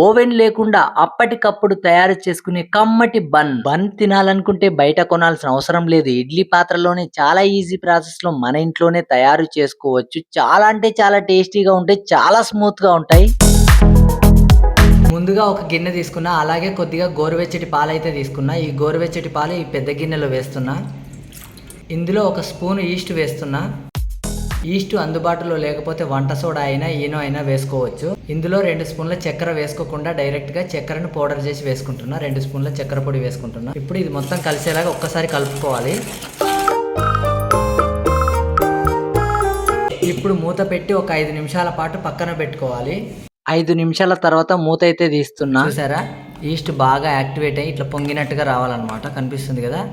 Oven లేకుండా అప్పటికప్పుడు తయారు చేసుకునే కమ్మటి బన్ తినాలనుకుంటే బయట కొనాల్సిన అవసరం లేదు. ఇడ్లీ పాత్రలోనే చాలా ఈజీ ప్రాసెస్‌లో మన ఇంట్లోనే తయారు చేసుకోవచ్చు. చాలా అంటే చాలా టేస్టీగా ఉంటాయి. చాలా స్మూత్‌గా ఉంటాయి. ముందుగా ఒక గిన్నె తీసుకున్నా. అలాగే కొద్దిగా గోరువెచ్చటి పాలైతే తీసుకున్నా. ఈ గోరువెచ్చటి పాలు ఈ పెద్ద గిన్నెలో వేస్తున్నా. ఇందులో ఒక స్పూన్ ఈస్ట్ వేస్తున్నా. ఈస్ట్ అందుబాటులో లేకపోతే వంట సోడా అయినా ఈనో అయినా వేసుకోవచ్చు. ఇందులో 2 స్పూన్ల చక్కెర వేసుకోకుండా డైరెక్ట్గా చక్కెరను పౌడర్ చేసి వేసుకుంటున్నా. 2 స్పూన్ల చక్కెర పొడి వేసుకుంటున్నా. ఇప్పుడు ఇది మొత్తం కలిసేలాగా ఒక్కసారి కలుపుకోవాలి. ఇప్పుడు మూత పెట్టి ఒక 5 నిమిషాల పాటు పక్కన పెట్టుకోవాలి. 5 నిమిషాల తర్వాత మూత అయితే తీస్తున్నా. చూసారా, ఈస్ట్ బాగా యాక్టివేట్ అయ్యి ఇట్లా పొంగినట్టుగా రావాలన్నమాట. కనిపిస్తుంది కదా,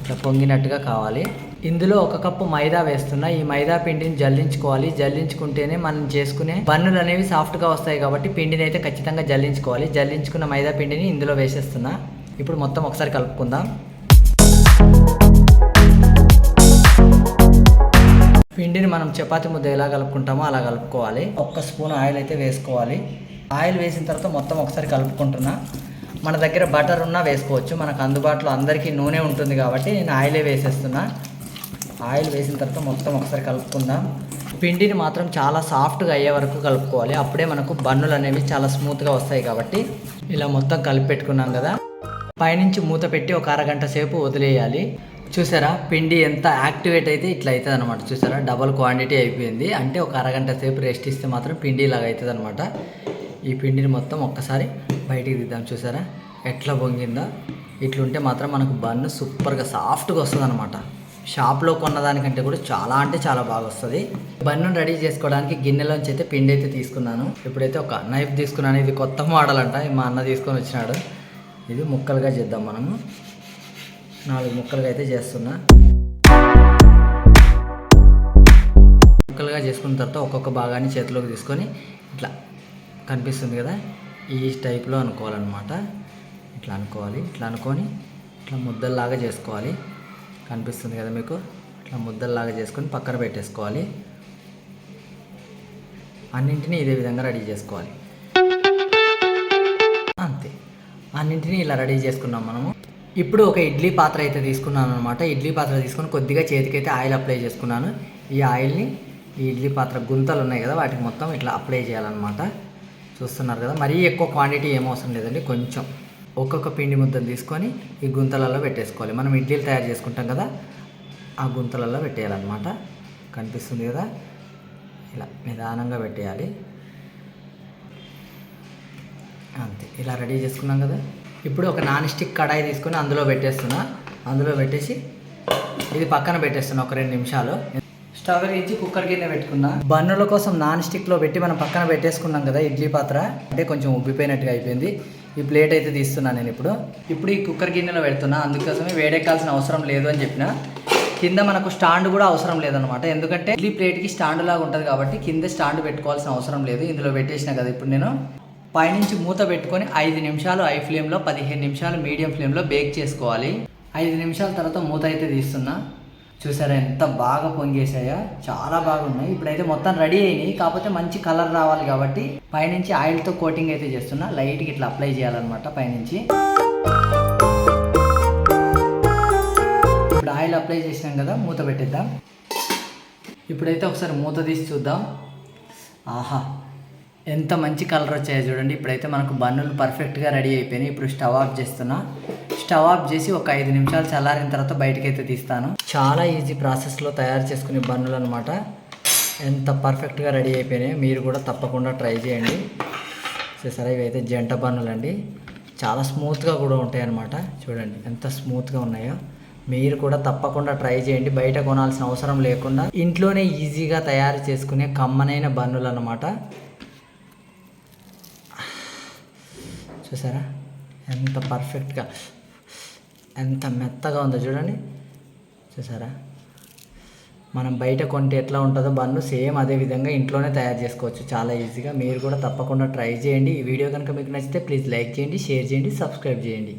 ఇట్లా పొంగినట్టుగా కావాలి. ఇందులో 1 కప్పు మైదా వేస్తున్నా. ఈ మైదా పిండిని జల్లించుకోవాలి. జల్లించుకుంటేనే మనం చేసుకునే బన్నులు అనేవి సాఫ్ట్గా వస్తాయి కాబట్టి పిండిని అయితే ఖచ్చితంగా జల్లించుకోవాలి. జల్లించుకున్న మైదా పిండిని ఇందులో వేసేస్తున్నా. ఇప్పుడు మొత్తం ఒకసారి కలుపుకుందాం. పిండిని మనం చపాతీ ముద్ద ఎలా కలుపుకుంటామో అలా కలుపుకోవాలి. 1 స్పూన్ ఆయిల్ అయితే వేసుకోవాలి. ఆయిల్ వేసిన తర్వాత మొత్తం ఒకసారి కలుపుకుంటున్నా. మన దగ్గర బటర్ ఉన్నా వేసుకోవచ్చు. మనకు అందుబాటులో అందరికీ నూనె ఉంటుంది కాబట్టి నేను ఆయిలే వేసేస్తున్నా. ఆయిల్ వేసిన తర్వాత మొత్తం ఒకసారి కలుపుకుందాం. పిండిని మాత్రం చాలా సాఫ్ట్గా అయ్యే వరకు కలుపుకోవాలి. అప్పుడే మనకు బన్నులు అనేవి చాలా స్మూత్గా వస్తాయి కాబట్టి. ఇలా మొత్తం కలిపి పెట్టుకున్నాం కదా, పైనుంచి మూత పెట్టి ఒక అరగంట సేపు వదిలేయాలి. చూసారా, పిండి ఎంత యాక్టివేట్ అయితే ఇట్లా అవుతుంది అనమాట. చూసారా, డబల్ క్వాంటిటీ అయిపోయింది. అంటే ఒక అరగంట సేపు రెస్ట్ ఇస్తే మాత్రం పిండి ఇలాగ అవుతుంది అనమాట. ఈ పిండిని మొత్తం ఒక్కసారి బయటికి తీద్దాం. చూసారా ఎట్లా పొంగిందో. ఇట్లుంటే మాత్రం మనకు బన్ను సూపర్గా సాఫ్ట్గా వస్తుంది అనమాట. షాప్లో కొన్నదానికంటే కూడా చాలా అంటే చాలా బాగా వస్తుంది. బన్ను రెడీ చేసుకోవడానికి గిన్నెలోంచి అయితే పిండి అయితే తీసుకున్నాను. ఇప్పుడైతే ఒక నైఫ్ తీసుకున్నాను. ఇది కొత్త మోడల్ అంట, మా అన్న తీసుకొని వచ్చినాడు. ఇది ముక్కలుగా చేద్దాం మనము. 4 ముక్కలుగా అయితే చేస్తున్నా. ముక్కలుగా చేసుకున్న తర్వాత ఒక్కొక్క భాగాన్ని చేతిలోకి తీసుకొని ఇట్లా కనిపిస్తుంది కదా, ఈ టైప్లో అనుకోవాలన్నమాట. ఇట్లా అనుకోవాలి. ఇట్లా అనుకొని ఇట్లా ముద్దల్లాగా చేసుకోవాలి. కనిపిస్తుంది కదా మీకు, ఇట్లా ముద్దల్లాగా చేసుకొని పక్కన పెట్టేసుకోవాలి. అన్నింటినీ ఇదే విధంగా రెడీ చేసుకోవాలి. అంతే, అన్నింటినీ ఇలా రెడీ చేసుకున్నాం మనము. ఇప్పుడు ఒక ఇడ్లీ పాత్ర అయితే తీసుకున్నాను అనమాట. ఇడ్లీ పాత్ర తీసుకొని కొద్దిగా చేతికైతే ఆయిల్ అప్లై చేసుకున్నాను. ఈ ఆయిల్ని ఈ ఇడ్లీ పాత్ర గుంతలు ఉన్నాయి కదా, వాటికి మొత్తం ఇట్లా అప్లై చేయాలన్నమాట. చూస్తున్నారు కదా, మరీ ఎక్కువ క్వాంటిటీ ఏం అవసరం లేదండి. కొంచెం ఒక్కొక్క పిండి ముద్దలు తీసుకొని ఈ గుంతలలో పెట్టేసుకోవాలి. మనం ఇడ్లీలు తయారు చేసుకుంటాం కదా, ఆ గుంతలలో పెట్టేయాలన్నమాట. కనిపిస్తుంది కదా, ఇలా నిదానంగా పెట్టేయాలి. అంతే, ఇలా రెడీ చేసుకున్నాం కదా. ఇప్పుడు ఒక నాన్ స్టిక్ కడాయి తీసుకొని అందులో పెట్టేస్తున్నా. అందులో పెట్టేసి ఇది పక్కన పెట్టేస్తున్నా ఒక 2 నిమిషాలు. స్టవ్ వెలిగించి కుక్కర్ గిన్నె పెట్టుకున్నా. బన్నుల కోసం నాన్ స్టిక్లో పెట్టి మనం పక్కన పెట్టేసుకున్నాం కదా ఇడ్లీ పాత్ర. అంటే కొంచెం ఉబ్బిపోయినట్టుగా అయిపోయింది. ఈ ప్లేట్ అయితే తీస్తున్నాను నేను ఇప్పుడు ఈ కుక్కర్ గిన్నెలో పెడుతున్నా. అందుకోసమే వేడెక్కాల్సిన అవసరం లేదు అని చెప్పిన. కింద మనకు స్టాండ్ కూడా అవసరం లేదనమాట. ఎందుకంటే ఇడ్లీ ప్లేట్కి స్టాండ్ లాగా ఉంటుంది కాబట్టి కింద స్టాండ్ పెట్టుకోవాల్సిన అవసరం లేదు. ఇందులో పెట్టేసిన కదా. ఇప్పుడు నేను పైనుంచి మూత పెట్టుకొని 5 నిమిషాలు హై ఫ్లేమ్లో, 15 నిమిషాలు మీడియం ఫ్లేమ్లో బేక్ చేసుకోవాలి. 5 నిమిషాల తర్వాత మూత అయితే తీస్తున్నా. చూసారా ఎంత బాగా పొంగేసాయో, చాలా బాగున్నాయి. ఇప్పుడైతే మొత్తం రెడీ అయినాయి. కాకపోతే మంచి కలర్ రావాలి కాబట్టి పైనుంచి ఆయిల్తో కోటింగ్ అయితే చేస్తున్నా. లైట్గా ఇట్లా అప్లై చేయాలన్నమాట పైనుంచి. ఇప్పుడు ఆయిల్ అప్లై చేసినాం కదా, మూత పెట్టేద్దాం. ఇప్పుడైతే ఒకసారి మూత తీసి చూద్దాం. ఆహా, ఎంత మంచి కలర్ వచ్చాయో చూడండి. ఇప్పుడైతే మనకు బన్నులు పర్ఫెక్ట్గా రెడీ అయిపోయినాయి. ఇప్పుడు స్టవ్ ఆఫ్ చేస్తున్నా. స్టవ్ ఆఫ్ చేసి ఒక 5 నిమిషాలు చల్లారిన తర్వాత బయటకైతే తీస్తాను. చాలా ఈజీ ప్రాసెస్లో తయారు చేసుకునే బన్నులు అనమాట. ఎంత పర్ఫెక్ట్గా రెడీ అయిపోయినాయి. మీరు కూడా తప్పకుండా ట్రై చేయండి. సరే, ఇవైతే జంట బన్నులు అండి. చాలా స్మూత్గా కూడా ఉంటాయి అన్నమాట. చూడండి ఎంత స్మూత్గా ఉన్నాయో. మీరు కూడా తప్పకుండా ట్రై చేయండి. బయట కొనాల్సిన అవసరం లేకుండా ఇంట్లోనే ఈజీగా తయారు చేసుకునే కమ్మనైన బన్నులు అన్నమాట. చూసారా ఎంత పర్ఫెక్ట్గా, ఎంత మెత్తగా ఉందో చూడండి. చూసారా, మనం బయట కొంటే ఎట్లా ఉంటుందో బన్ను సేమ్ అదే విధంగా ఇంట్లోనే తయారు చేసుకోవచ్చు చాలా ఈజీగా. మీరు కూడా తప్పకుండా ట్రై చేయండి. ఈ వీడియో కనుక మీకు నచ్చితే ప్లీజ్ లైక్ చేయండి, షేర్ చేయండి, సబ్స్క్రైబ్ చేయండి.